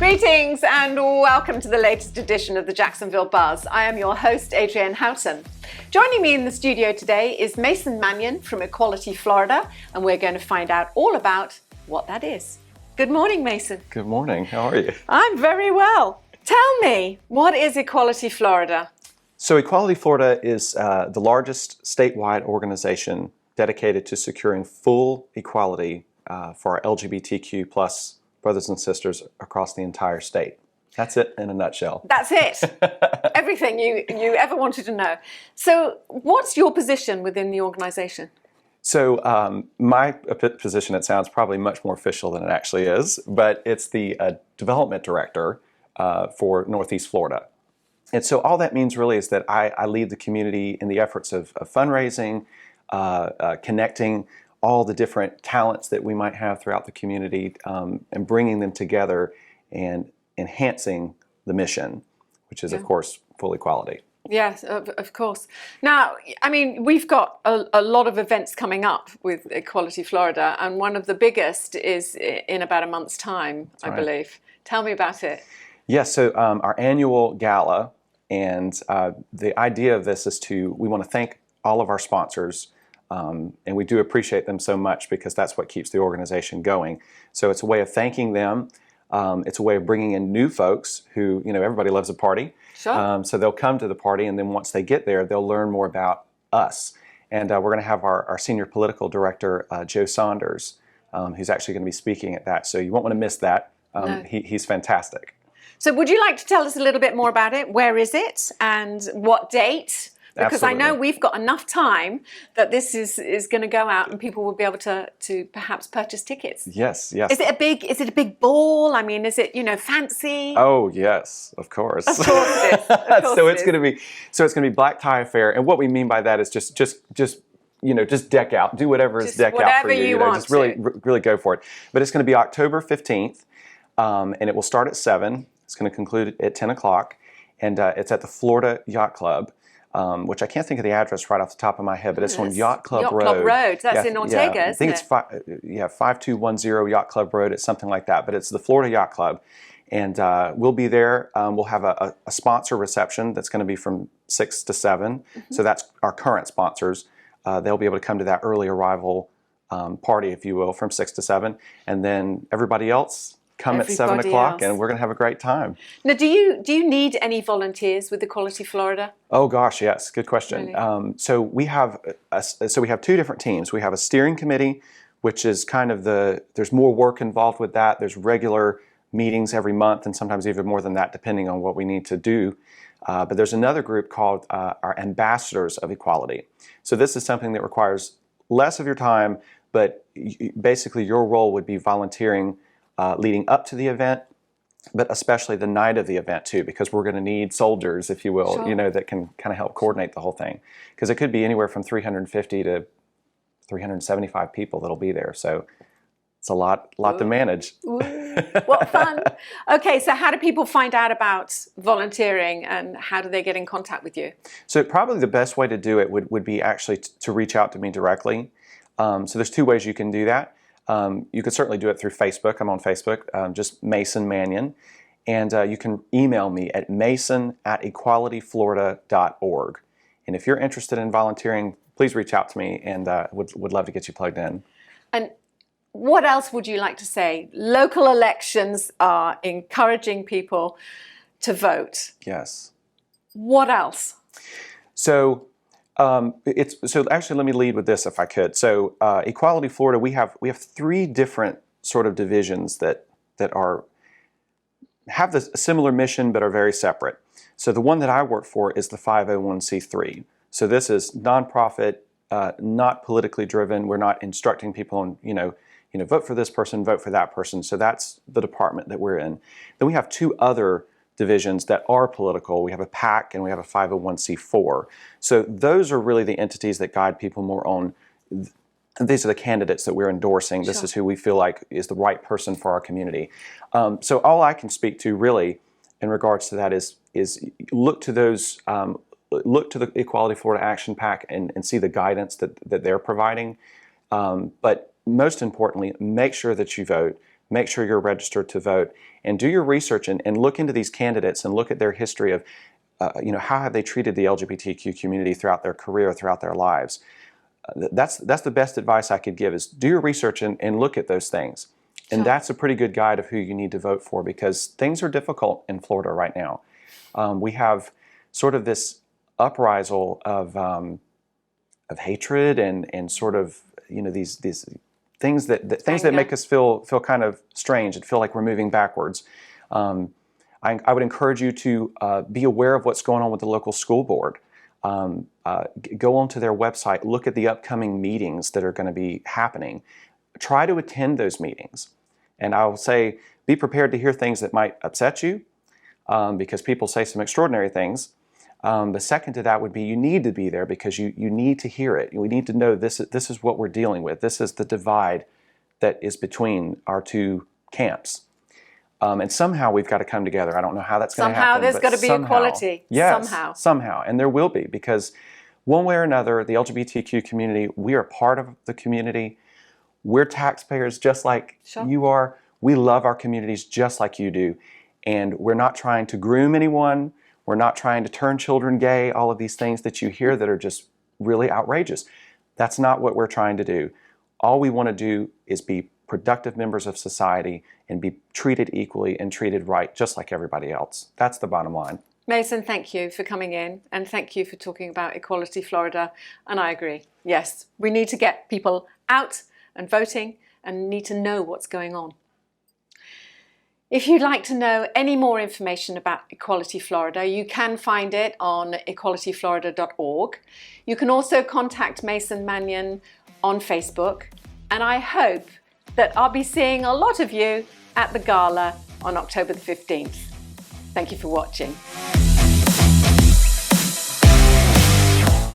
Greetings and welcome to the latest edition of the Jacksonville Buzz. I am your host, Adrienne Houghton. Joining me in the studio today is Mason Manion from Equality, Florida, and we're going to find out all about what that is. Good morning, Mason. Good morning. How are you? I'm very well. Tell me, what is Equality, Florida? So Equality, Florida is the largest statewide organization dedicated to securing full equality for our LGBTQ plus brothers and sisters across the entire state. That's it in a nutshell. That's it. Everything you ever wanted to know. So what's your position within the organization? So my position, it sounds probably much more official than it actually is, but it's the development director for Northeast Florida. And so all that means really is that I lead the community in the efforts of fundraising, connecting all the different talents that we might have throughout the community and bringing them together and enhancing the mission, which is, of course, full equality. Yes, of course. Now, I mean, we've got a lot of events coming up with Equality Florida, and one of the biggest is in about a month's time, I believe. Tell me about it. Yes, so our annual gala, and the idea of this is we want to thank all of our sponsors, and we do appreciate them so much because that's what keeps the organization going. So it's a way of thanking them. It's a way of bringing in new folks who, everybody loves a party. Sure. So they'll come to the party, and then once they get there, they'll learn more about us. And we're going to have our senior political director, Joe Saunders, who's actually going to be speaking at that. So you won't want to miss that. No. He's fantastic. So would you like to tell us a little bit more about it? Where is it and what date? Because Absolutely. I know we've got enough time that this is going to go out and people will be able to perhaps purchase tickets. Yes. Is it a big ball? I mean, is it, fancy? Oh, yes, of course. Of course it is. Of course So it's going to be black tie affair, and what we mean by that is just deck out, do whatever is deck out for you. Just really go for it. But it's going to be October 15th, and it will start at 7. It's going to conclude at 10 o'clock, and it's at the Florida Yacht Club. Which I can't think of the address right off the top of my head, but it's on Yacht Club Road. Yacht Club Road, that's in Ortega, isn't it? I think it's 5210 Yacht Club Road. It's something like that, but it's the Florida Yacht Club. And we'll be there. We'll have a sponsor reception that's going to be from 6 to 7. Mm-hmm. So that's our current sponsors. They'll be able to come to that early arrival party, if you will, from 6 to 7. And then everybody else, come at 7 o'clock, and we're going to have a great time. Now, do you need any volunteers with Equality Florida? Oh gosh, yes, good question. Really? So we have two different teams. We have a steering committee, which is kind of there's more work involved with that. There's regular meetings every month, and sometimes even more than that, depending on what we need to do. But there's another group called our Ambassadors of Equality. So this is something that requires less of your time, but basically your role would be volunteering leading up to the event, but especially the night of the event too, because we're going to need soldiers, if you will, Sure. that can kind of help coordinate the whole thing. Because it could be anywhere from 350 to 375 people that'll be there. So it's a lot to manage. Ooh, what fun. Okay, so how do people find out about volunteering and how do they get in contact with you? So probably the best way to do it would be actually to reach out to me directly. So there's two ways you can do that. You can certainly do it through Facebook. I'm on Facebook, just Mason Manion. And you can email me at mason@equalityflorida.org. And if you're interested in volunteering, please reach out to me, and would love to get you plugged in. And what else would you like to say? Local elections are encouraging people to vote. Yes. What else? So actually, let me lead with this if I could. So Equality Florida, we have 3 different sort of divisions that have a similar mission but are very separate. So the one that I work for is the 501c3. So this is nonprofit, not politically driven. We're not instructing people on vote for this person, vote for that person. So that's the department that we're in. Then we have 2 other divisions that are political. We have a PAC and we have a 501c4. So those are really the entities that guide people more on. These are the candidates that we're endorsing. This is who we feel like is the right person for our community. So all I can speak to really in regards to that is look to those, look to the Equality Florida Action PAC and see the guidance that they're providing. But most importantly, make sure that you vote. make sure you're registered to vote, and do your research and look into these candidates and look at their history of, how have they treated the LGBTQ community throughout their career, throughout their lives. That's the best advice I could give, is do your research and look at those things. And that's a pretty good guide of who you need to vote for, because things are difficult in Florida right now. We have sort of this uprisal of hatred and sort of, these things that make us feel kind of strange and feel like we're moving backwards. I would encourage you to be aware of what's going on with the local school board. Go onto their website, look at the upcoming meetings that are going to be happening. Try to attend those meetings. And I will say, be prepared to hear things that might upset you, because people say some extraordinary things. The second to that would be, you need to be there because you need to hear it. We need to know this is what we're dealing with. This is the divide that is between our two camps. And somehow we've got to come together. I don't know how that's going to happen. Somehow there's got to be equality. Yes, somehow. And there will be, because one way or another, the LGBTQ community, we are part of the community. We're taxpayers just like you are. We love our communities just like you do. And we're not trying to groom anyone. We're not trying to turn children gay, all of these things that you hear that are just really outrageous. That's not what we're trying to do. All we want to do is be productive members of society and be treated equally and treated right, just like everybody else. That's the bottom line. Mason, thank you for coming in, and thank you for talking about Equality Florida. And I agree. Yes, we need to get people out and voting and need to know what's going on. If you'd like to know any more information about Equality Florida, you can find it on equalityflorida.org. You can also contact Mason Manion on Facebook, and I hope that I'll be seeing a lot of you at the gala on October the 15th. Thank you for watching.